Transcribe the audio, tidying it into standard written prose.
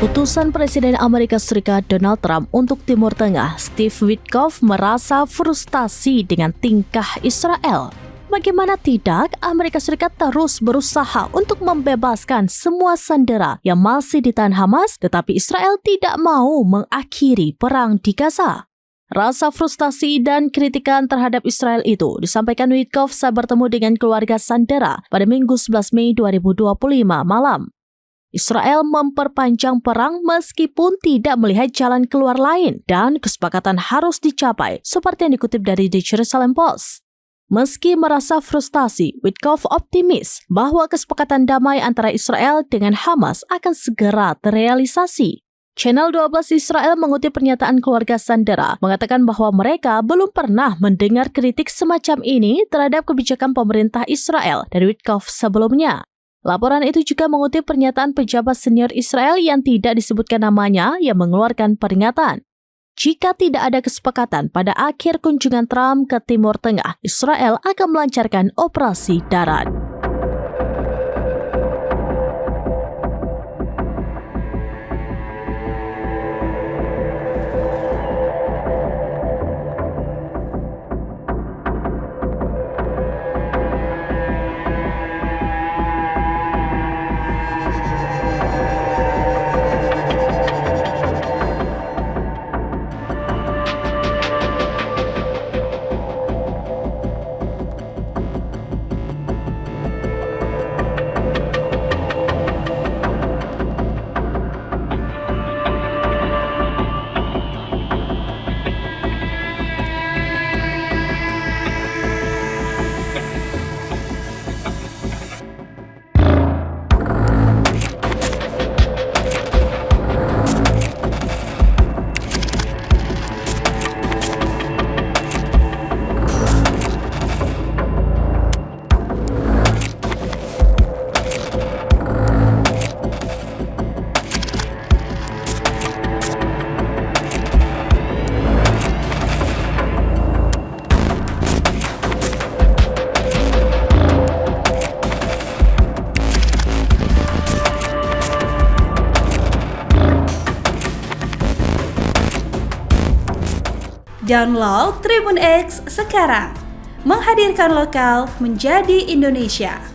Utusan Presiden Amerika Serikat Donald Trump untuk Timur Tengah, Steve Witkoff, merasa frustasi dengan tingkah Israel. Bagaimana tidak, Amerika Serikat terus berusaha untuk membebaskan semua sandera yang masih ditahan Hamas, tetapi Israel tidak mau mengakhiri perang di Gaza. Rasa frustasi dan kritikan terhadap Israel itu disampaikan Witkoff saat bertemu dengan keluarga sandera pada Minggu 11 Mei 2025 malam. Israel memperpanjang perang meskipun tidak melihat jalan keluar lain dan kesepakatan harus dicapai seperti yang dikutip dari The Jerusalem Post. Meski merasa frustasi, Witkoff optimis bahwa kesepakatan damai antara Israel dengan Hamas akan segera terrealisasi. Channel 12 Israel mengutip pernyataan keluarga sandera mengatakan bahwa mereka belum pernah mendengar kritik semacam ini terhadap kebijakan pemerintah Israel dari Witkoff sebelumnya. Laporan itu juga mengutip pernyataan pejabat senior Israel yang tidak disebutkan namanya yang mengeluarkan peringatan. Jika tidak ada kesepakatan pada akhir kunjungan Trump ke Timur Tengah, Israel akan melancarkan operasi darat. Download Tribun X sekarang, menghadirkan lokal menjadi Indonesia.